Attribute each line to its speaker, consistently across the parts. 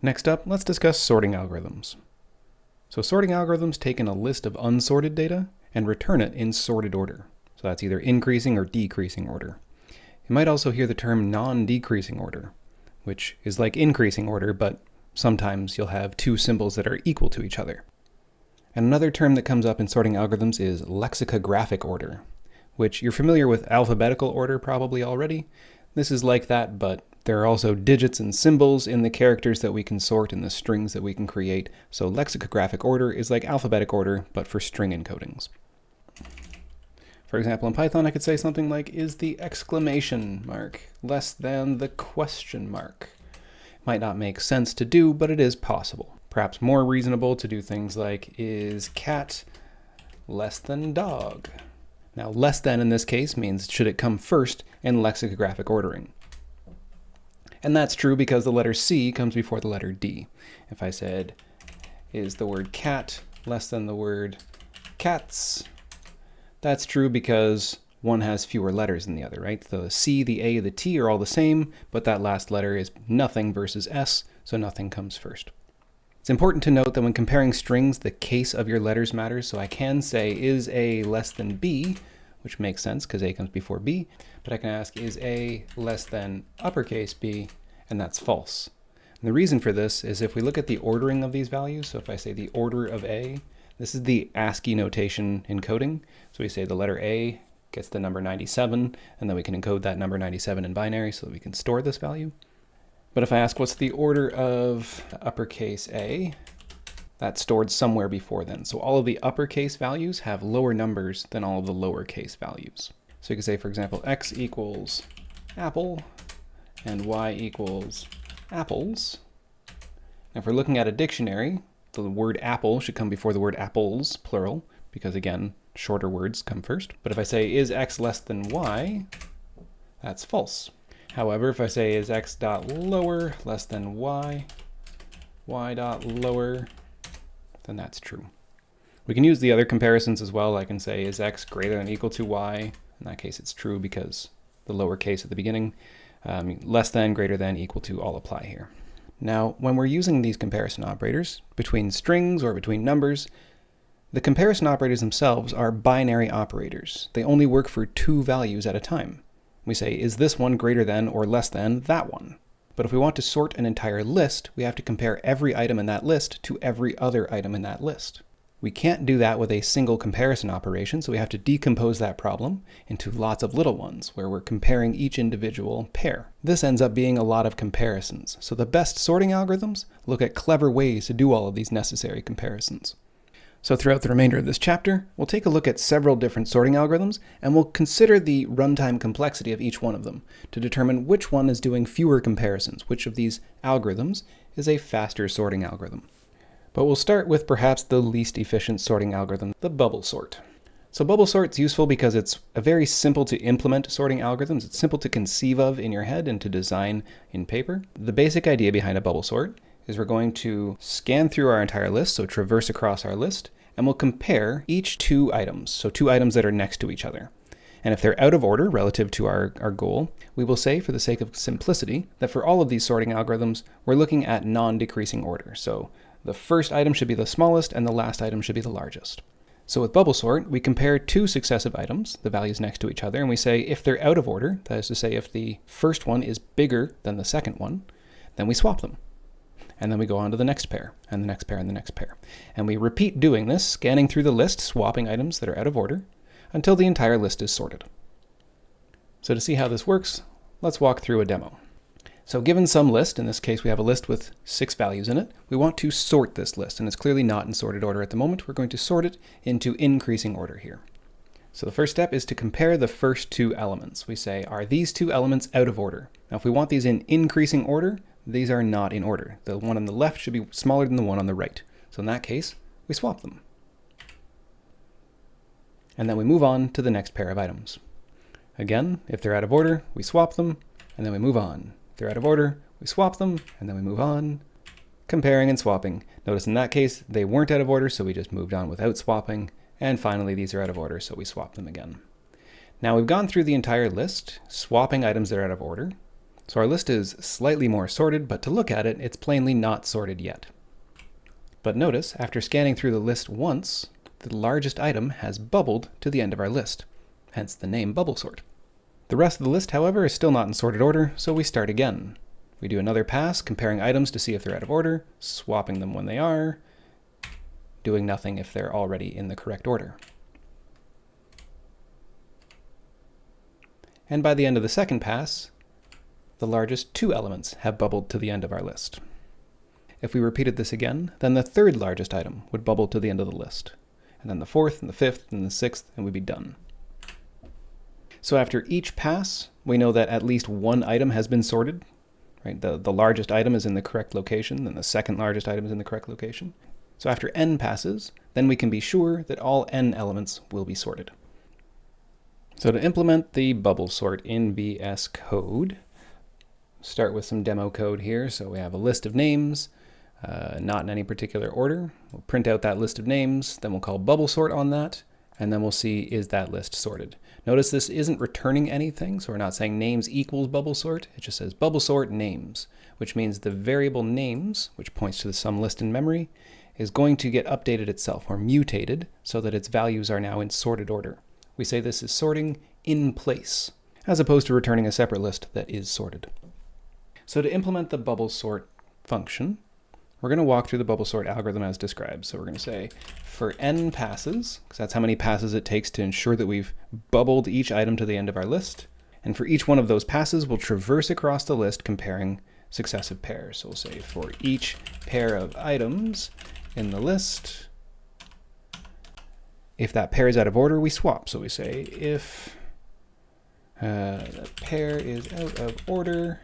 Speaker 1: Next up, let's discuss sorting algorithms. So sorting algorithms take in a list of unsorted data and return it in sorted order. So that's either increasing or decreasing order. You might also hear the term non-decreasing order, which is like increasing order, but sometimes you'll have two symbols that are equal to each other. And another term that comes up in sorting algorithms is lexicographic order, which you're familiar with alphabetical order probably already. This is like that, but there are also digits and symbols in the characters that we can sort and the strings that we can create. So lexicographic order is like alphabetic order, but for string encodings. For example, in Python, I could say something like, is the exclamation mark less than the question mark? Might not make sense to do, but it is possible. Perhaps more reasonable to do things like, is cat less than dog? Now, less than in this case means should it come first in lexicographic ordering. And that's true because the letter C comes before the letter D. If I said, is the word cat less than the word cats? That's true because one has fewer letters than the other, right? The C, the A, the T are all the same, but that last letter is nothing versus S, so nothing comes first. It's important to note that when comparing strings, the case of your letters matters. So I can say, is A less than B, which makes sense because A comes before B, but I can ask, is A less than uppercase B, and that's false. And the reason for this is if we look at the ordering of these values, so if I say the order of A, this is the ASCII notation encoding. So we say the letter A gets the number 97, and then we can encode that number 97 in binary so that we can store this value. But if I ask what's the order of uppercase A, that's stored somewhere before then. So all of the uppercase values have lower numbers than all of the lowercase values. So you can say, for example, x equals apple and y equals apples. Now if we're looking at a dictionary, the word apple should come before the word apples, plural, because again, shorter words come first. But if I say, is x less than y, that's false. However, if I say, is x dot lower less than y, y dot lower, then that's true. We can use the other comparisons as well. I can say, is x greater than or equal to y? In that case, it's true because the lowercase at the beginning, less than, greater than, equal to all apply here. Now, when we're using these comparison operators between strings or between numbers, the comparison operators themselves are binary operators. They only work for two values at a time. We say, is this one greater than or less than that one? But if we want to sort an entire list, we have to compare every item in that list to every other item in that list. We can't do that with a single comparison operation, so we have to decompose that problem into lots of little ones, where we're comparing each individual pair. This ends up being a lot of comparisons. So the best sorting algorithms look at clever ways to do all of these necessary comparisons. So throughout the remainder of this chapter, we'll take a look at several different sorting algorithms, and we'll consider the runtime complexity of each one of them to determine which one is doing fewer comparisons, which of these algorithms is a faster sorting algorithm. But we'll start with perhaps the least efficient sorting algorithm, the bubble sort. So bubble sort's useful because it's a very simple to implement sorting algorithms. It's simple to conceive of in your head and to design in paper. The basic idea behind a bubble sort is we're going to scan through our entire list, so traverse across our list, and we'll compare each two items, so two items that are next to each other. And if they're out of order relative to our goal, we will say, for the sake of simplicity, that for all of these sorting algorithms, we're looking at non-decreasing order. So the first item should be the smallest and the last item should be the largest. So with bubble sort, we compare two successive items, the values next to each other, and we say if they're out of order, that is to say if the first one is bigger than the second one, then we swap them. And then we go on to the next pair, and the next pair, and the next pair. And we repeat doing this, scanning through the list, swapping items that are out of order, until the entire list is sorted. So to see how this works, let's walk through a demo. So given some list, in this case we have a list with 6 values in it, we want to sort this list, and it's clearly not in sorted order at the moment. We're going to sort it into increasing order here. So the first step is to compare the first two elements. We say, are these two elements out of order? Now if we want these in increasing order, these are not in order. The one on the left should be smaller than the one on the right. So in that case, we swap them. And then we move on to the next pair of items. Again, if they're out of order, we swap them, and then we move on. If they're out of order, we swap them, and then we move on. Comparing and swapping. Notice in that case, they weren't out of order, so we just moved on without swapping. And finally, these are out of order, so we swap them again. Now we've gone through the entire list, swapping items that are out of order. So our list is slightly more sorted, but to look at it, it's plainly not sorted yet. But notice, after scanning through the list once, the largest item has bubbled to the end of our list, hence the name bubble sort. The rest of the list, however, is still not in sorted order, so we start again. We do another pass, comparing items to see if they're out of order, swapping them when they are, doing nothing if they're already in the correct order. And by the end of the second pass, the largest 2 elements have bubbled to the end of our list. If we repeated this again, then the third largest item would bubble to the end of the list, and then the fourth, and the fifth, and the sixth, and we'd be done. So after each pass, we know that at least one item has been sorted. Right? The largest item is in the correct location, then the second largest item is in the correct location. So after n passes, then we can be sure that all n elements will be sorted. So to implement the bubble sort in VS Code, start with some demo code here. So we have a list of names, not in any particular order. We'll print out that list of names, then we'll call bubble sort on that, and then we'll see is that list sorted. Notice this isn't returning anything, so we're not saying names equals bubble sort. It just says bubble sort names, which means the variable names, which points to the sum list in memory, is going to get updated itself or mutated so that its values are now in sorted order. We say this is sorting in place, as opposed to returning a separate list that is sorted. So to implement the bubble sort function, we're going to walk through the bubble sort algorithm as described. So we're going to say for n passes, because that's how many passes it takes to ensure that we've bubbled each item to the end of our list. And for each one of those passes, we'll traverse across the list comparing successive pairs. So we'll say for each pair of items in the list, if that pair is out of order, we swap. So we say if the pair is out of order,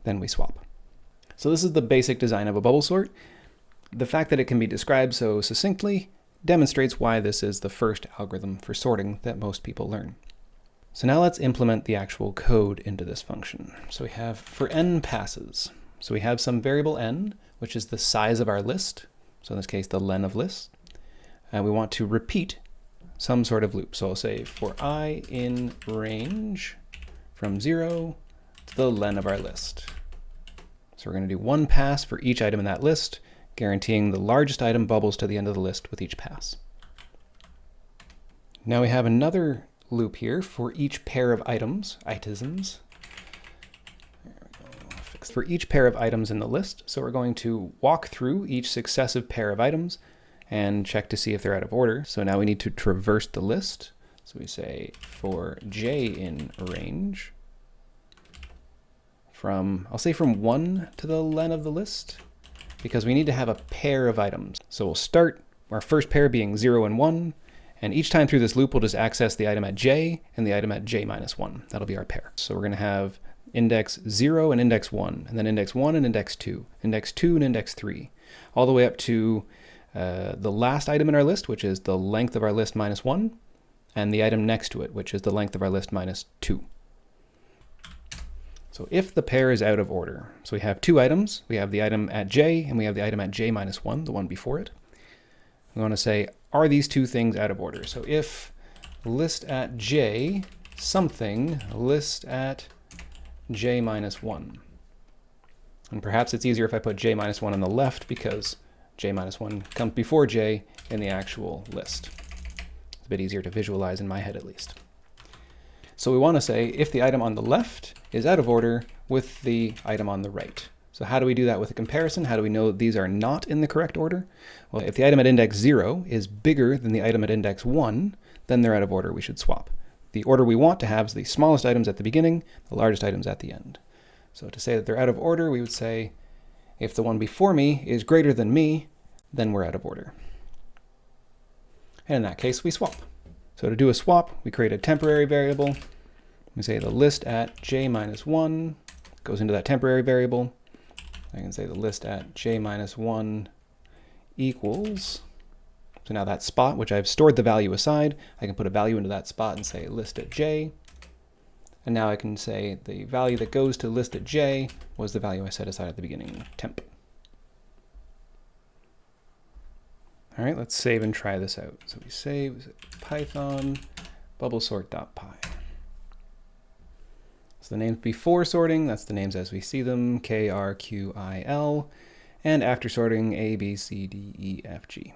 Speaker 1: then we swap. So this is the basic design of a bubble sort. The fact that it can be described so succinctly demonstrates why this is the first algorithm for sorting that most people learn. So now let's implement the actual code into this function. So we have for n passes. So we have some variable n, which is the size of our list. So in this case, the len of list. And we want to repeat some sort of loop. So I'll say for I in range from 0 to the len of our list. So we're going to do one pass for each item in that list, guaranteeing the largest item bubbles to the end of the list with each pass. Now we have another loop here for each pair of items. For each pair of items in the list. So we're going to walk through each successive pair of items and check to see if they're out of order. So now we need to traverse the list. So we say for j in range from, I'll say from 1 to the len of the list, because we need to have a pair of items. So we'll start our first pair being 0 and 1, and each time through this loop we'll just access the item at j and the item at j minus 1. That'll be our pair. So we're going to have index 0 and index 1, and then index 1 and index 2 and index 3, all the way up to the last item in our list, which is the length of our list minus 1, and the item next to it, which is the length of our list minus 2. So if the pair is out of order, so we have two items, we have the item at j and we have the item at j minus 1, the one before it. We want to say, are these two things out of order? So if list at j something list at j minus 1. And perhaps it's easier if I put j minus 1 on the left because j minus 1 comes before j in the actual list. It's a bit easier to visualize in my head at least. So we want to say if the item on the left is out of order with the item on the right. So how do we do that with a comparison? How do we know these are not in the correct order? Well, if the item at index 0 is bigger than the item at index 1, then they're out of order. We should swap. The order we want to have is the smallest items at the beginning, the largest items at the end. So to say that they're out of order, we would say if the one before me is greater than me, then we're out of order. And in that case, we swap. So to do a swap, we create a temporary variable. We say the list at j minus 1 goes into that temporary variable. I can say the list at j minus 1 equals, so now that spot, which I've stored the value aside, I can put a value into that spot and say list at j. And now I can say the value that goes to list at j was the value I set aside at the beginning, temp. All right, let's save and try this out. So we save Python bubblesort.py. So the names before sorting, that's the names as we see them, K, R, Q, I, L, and after sorting, A, B, C, D, E, F, G.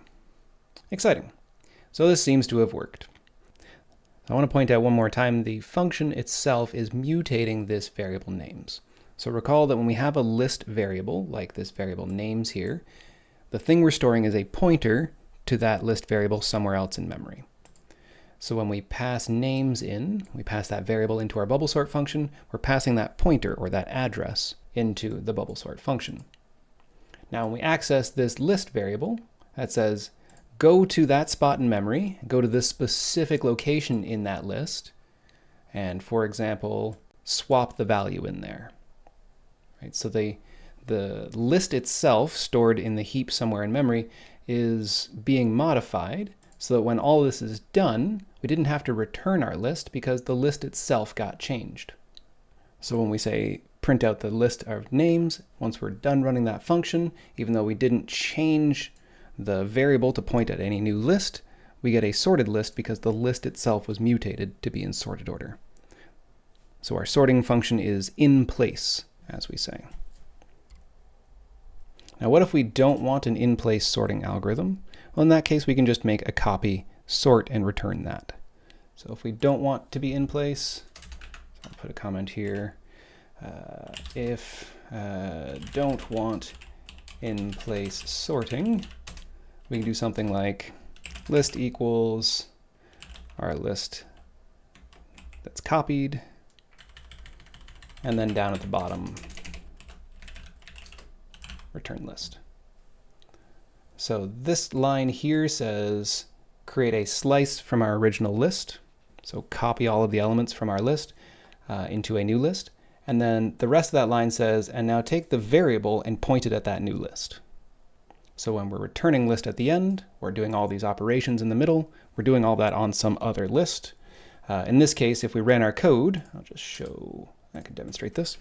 Speaker 1: Exciting. So this seems to have worked. I want to point out one more time, the function itself is mutating this variable names. So recall that when we have a list variable, like this variable names here, the thing we're storing is a pointer to that list variable somewhere else in memory. So when we pass names in, we pass that variable into our bubble sort function, we're passing that pointer or that address into the bubble sort function. Now when we access this list variable, that says go to that spot in memory, go to this specific location in that list, and for example, swap the value in there. Right? So the list itself stored in the heap somewhere in memory is being modified so that when all this is done, we didn't have to return our list because the list itself got changed. So when we say print out the list of names, once we're done running that function, even though we didn't change the variable to point at any new list, we get a sorted list because the list itself was mutated to be in sorted order. So our sorting function is in place, as we say. Now what if we don't want an in-place sorting algorithm? Well, in that case, we can just make a copy, sort, and return that. So if we don't want to be in place, I'll put a comment here. If don't want in place sorting, we can do something like list equals our list that's copied, and then down at the bottom, return list. So this line here says create a slice from our original list. So copy all of the elements from our list into a new list. And then the rest of that line says, and now take the variable and point it at that new list. So when we're returning list at the end, we're doing all these operations in the middle, we're doing all that on some other list. In this case, if we ran our code, I'll just show, I can demonstrate this.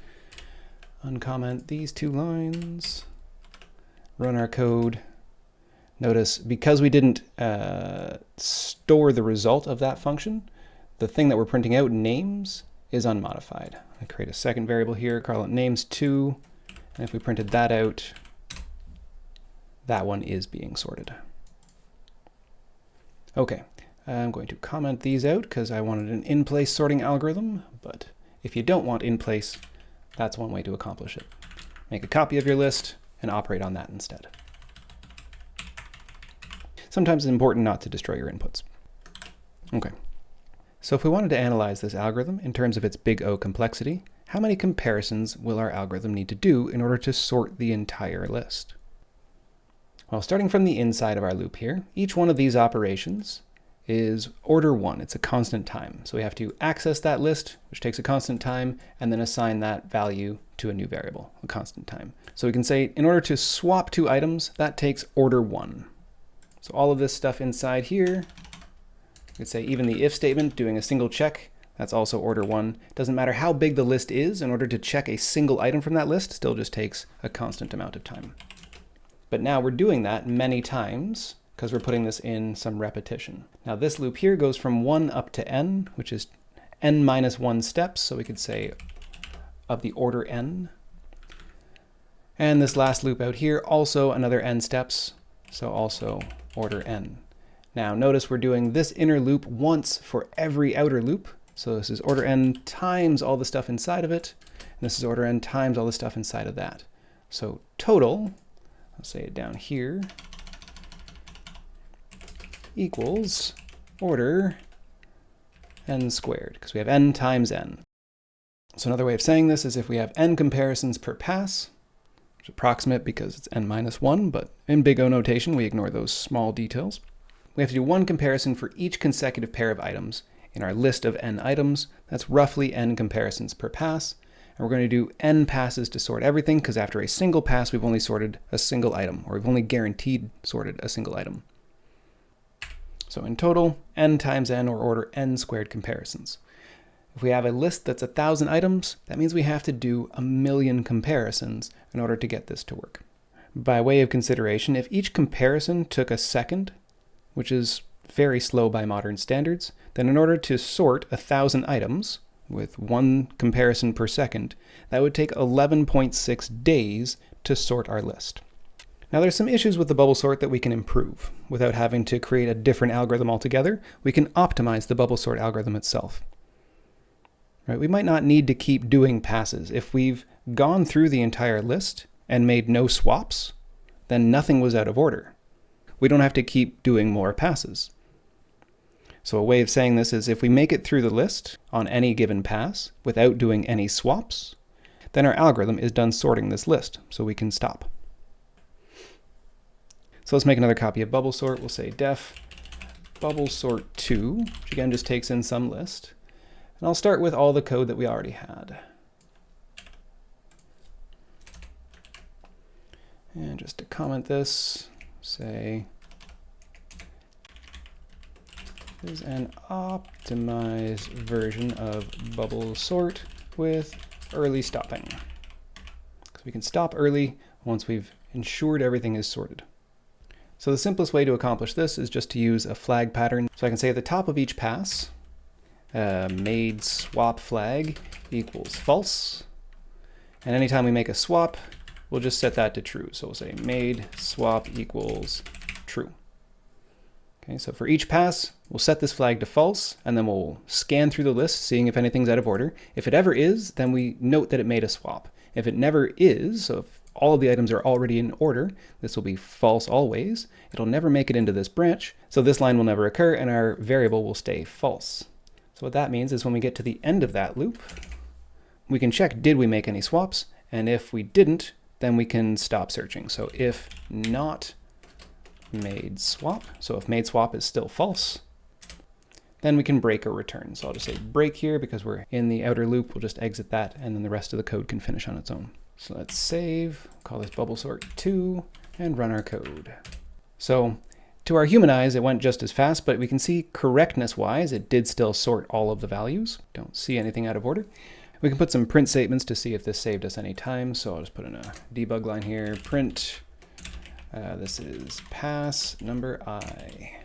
Speaker 1: Uncomment these two lines, run our code. Notice, because we didn't store the result of that function, the thing that we're printing out, names, is unmodified. I create a second variable here, call it names2, and if we printed that out, that one is being sorted. Okay, I'm going to comment these out because I wanted an in-place sorting algorithm, but if you don't want in-place, that's one way to accomplish it. Make a copy of your list and operate on that instead. Sometimes it's important not to destroy your inputs. Okay, so if we wanted to analyze this algorithm in terms of its big O complexity, how many comparisons will our algorithm need to do in order to sort the entire list? Well, starting from the inside of our loop here, each one of these operations is order 1. It's a constant time. So we have to access that list, which takes a constant time, and then assign that value to a new variable, a constant time. So we can say in order to swap two items, that takes order 1. So all of this stuff inside here, we could say even the if statement, doing a single check, that's also order 1. It doesn't matter how big the list is, in order to check a single item from that list, still just takes a constant amount of time. But now we're doing that many times because we're putting this in some repetition. Now this loop here goes from 1 up to n, which is n minus 1 steps, so we could say of the order n. And this last loop out here, also another n steps, so also order n. Now notice we're doing this inner loop once for every outer loop. So this is order n times all the stuff inside of it, and this is order n times all the stuff inside of that. So total, I'll say it down here, equals order n squared, because we have n times n. So another way of saying this is if we have n comparisons per pass, which is approximate because it's n minus 1, but in big O notation we ignore those small details. We have to do one comparison for each consecutive pair of items in our list of n items. That's roughly n comparisons per pass. And we're going to do n passes to sort everything, because after a single pass we've only sorted a single item, or we've only guaranteed sorted a single item. So in total, n times n, or order n squared comparisons. If we have a list that's 1,000 items, that means we have to do 1,000,000 comparisons in order to get this to work. By way of consideration, if each comparison took a second, which is very slow by modern standards, then in order to sort 1,000 items, with 1 comparison per second, that would take 11.6 days to sort our list. Now there's some issues with the bubble sort that we can improve. Without having to create a different algorithm altogether, we can optimize the bubble sort algorithm itself. Right? We might not need to keep doing passes. If we've gone through the entire list and made no swaps, then nothing was out of order. We don't have to keep doing more passes. So a way of saying this is if we make it through the list on any given pass without doing any swaps, then our algorithm is done sorting this list, so we can stop. So let's make another copy of bubble sort. We'll say def bubble sort 2, which again just takes in some list. And I'll start with all the code that we already had. And just to comment this, say is an optimized version of bubble sort with early stopping. So we can stop early once we've ensured everything is sorted. So the simplest way to accomplish this is just to use a flag pattern. So I can say at the top of each pass, made swap flag equals false. And anytime we make a swap, we'll just set that to true. So we'll say made swap equals true. Okay, so for each pass, we'll set this flag to false, and then we'll scan through the list, seeing if anything's out of order. If it ever is, then we note that it made a swap. If it never is, so if all of the items are already in order, this will be false always. It'll never make it into this branch, so this line will never occur, and our variable will stay false. So what that means is when we get to the end of that loop, we can check, did we make any swaps? And if we didn't, then we can stop searching. So if not made swap, so if made swap is still false, then we can break or return. So I'll just say break here because we're in the outer loop. We'll just exit that, and then the rest of the code can finish on its own. So let's save, call this bubble sort 2, and run our code. So to our human eyes, it went just as fast, but we can see correctness-wise, it did still sort all of the values. Don't see anything out of order. We can put some print statements to see if this saved us any time. So I'll just put in a debug line here, print, this is pass number I.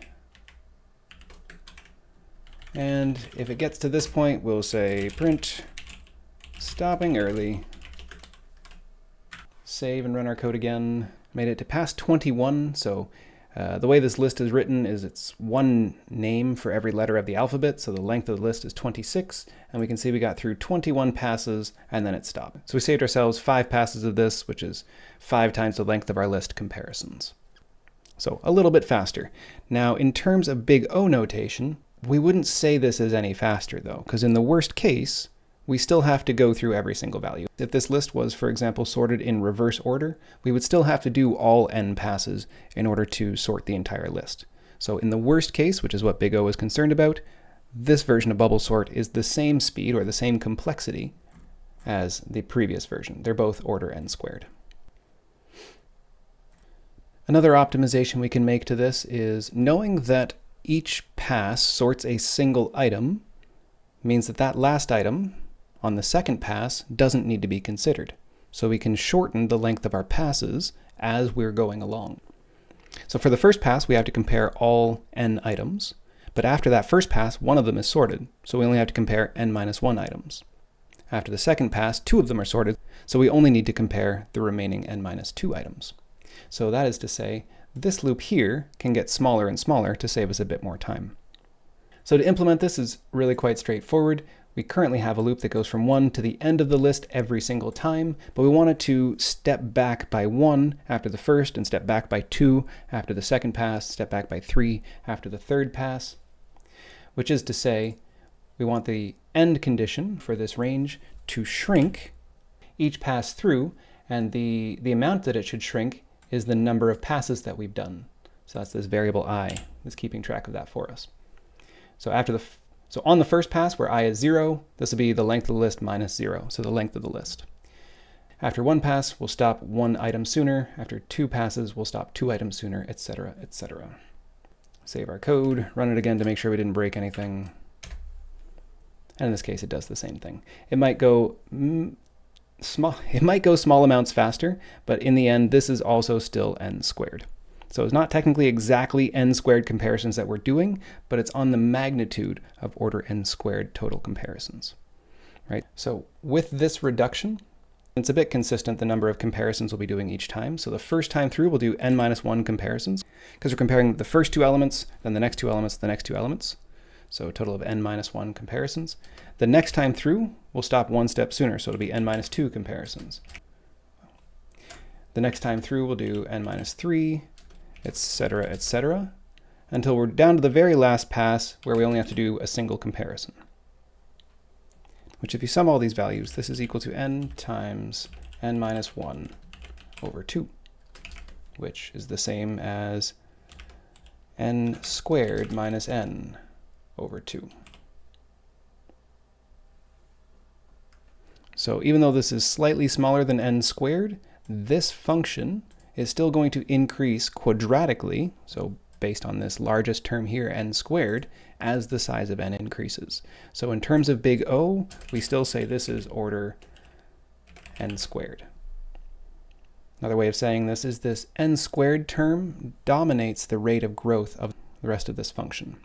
Speaker 1: And if it gets to this point, we'll say print stopping early. Save and run our code again. Made it to pass 21. So the way this list is written is it's one name for every letter of the alphabet. So the length of the list is 26. And we can see we got through 21 passes and then it stopped. So we saved ourselves 5 passes of this, which is 5 times the length of our list comparisons. So a little bit faster. Now in terms of big O notation, we wouldn't say this is any faster though, because in the worst case, we still have to go through every single value. If this list was, for example, sorted in reverse order, we would still have to do all n passes in order to sort the entire list. So in the worst case, which is what Big O is concerned about, this version of bubble sort is the same speed or the same complexity as the previous version. They're both order n squared. Another optimization we can make to this is knowing that each pass sorts a single item means that that last item on the second pass doesn't need to be considered. So we can shorten the length of our passes as we're going along. So for the first pass, we have to compare all n items. But after that first pass, one of them is sorted. So we only have to compare n-1 items. After the second pass, 2 of them are sorted. So we only need to compare the remaining n-2 items. So that is to say, this loop here can get smaller and smaller to save us a bit more time. So to implement this is really quite straightforward. We currently have a loop that goes from 1 to the end of the list every single time, but we want it to step back by 1 after the first and step back by 2 after the second pass, step back by 3 after the third pass, which is to say we want the end condition for this range to shrink each pass through, and the amount that it should shrink is the number of passes that we've done. So that's this variable I that's keeping track of that for us. So on the first pass where I is 0, this will be the length of the list minus 0, so the length of the list. After 1 pass, we'll stop 1 item sooner. After 2 passes, we'll stop 2 items sooner, etc., etc. Save our code, run it again to make sure we didn't break anything. And in this case, it does the same thing. It might go small amounts faster, but in the end, this is also still n squared. So it's not technically exactly n squared comparisons that we're doing, but it's on the magnitude of order n squared total comparisons. right? So with this reduction, it's a bit consistent the number of comparisons we'll be doing each time. So the first time through, we'll do n-1 comparisons, because we're comparing the first two elements, then the next two elements, the next two elements. So a total of n-1 comparisons. The next time through, we'll stop one step sooner, so it'll be n-2 comparisons. The next time through, we'll do n-3, etc., until we're down to the very last pass where we only have to do a single comparison. Which if you sum all these values, this is equal to n times n-1 over 2, which is the same as n squared minus n over 2. So even though this is slightly smaller than n squared, this function is still going to increase quadratically, so based on this largest term here, n squared, as the size of n increases. So in terms of big O, we still say this is order n squared. Another way of saying this is this n squared term dominates the rate of growth of the rest of this function.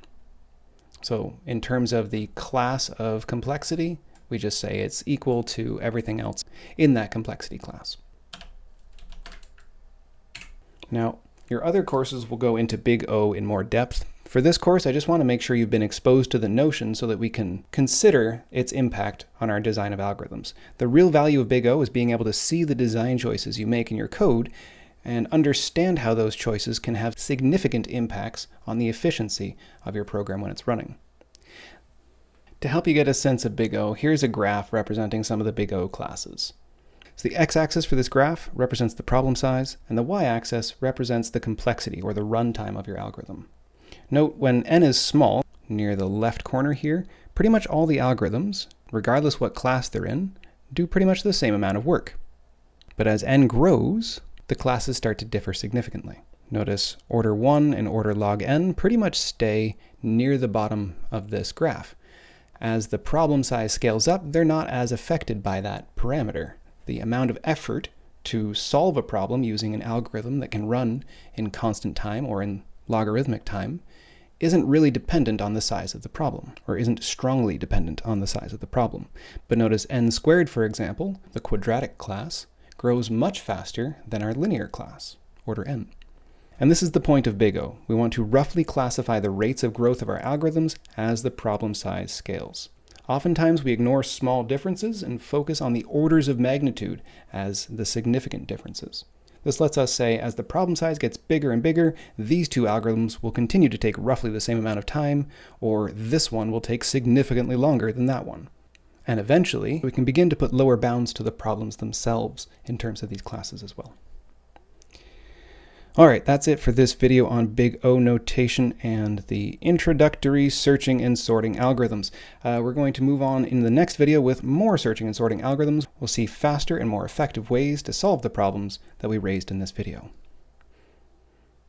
Speaker 1: So in terms of the class of complexity, we just say it's equal to everything else in that complexity class. Now, your other courses will go into big O in more depth. For this course, I just want to make sure you've been exposed to the notion so that we can consider its impact on our design of algorithms. The real value of big O is being able to see the design choices you make in your code and understand how those choices can have significant impacts on the efficiency of your program when it's running. To help you get a sense of big O, here's a graph representing some of the big O classes. So the x-axis for this graph represents the problem size, and the y-axis represents the complexity or the runtime of your algorithm. Note when n is small, near the left corner here, pretty much all the algorithms, regardless what class they're in, do pretty much the same amount of work. But as n grows, the classes start to differ significantly. Notice order 1 and order log n pretty much stay near the bottom of this graph. As the problem size scales up, they're not as affected by that parameter. The amount of effort to solve a problem using an algorithm that can run in constant time or in logarithmic time isn't really dependent on the size of the problem, or isn't strongly dependent on the size of the problem. But notice n squared, for example, the quadratic class, grows much faster than our linear class, order n. And this is the point of big O. We want to roughly classify the rates of growth of our algorithms as the problem size scales. Oftentimes we ignore small differences and focus on the orders of magnitude as the significant differences. This lets us say as the problem size gets bigger and bigger, these two algorithms will continue to take roughly the same amount of time, or this one will take significantly longer than that one. And eventually, we can begin to put lower bounds to the problems themselves in terms of these classes as well. Alright, that's it for this video on big O notation and the introductory searching and sorting algorithms. We're going to move on in the next video with more searching and sorting algorithms. We'll see faster and more effective ways to solve the problems that we raised in this video.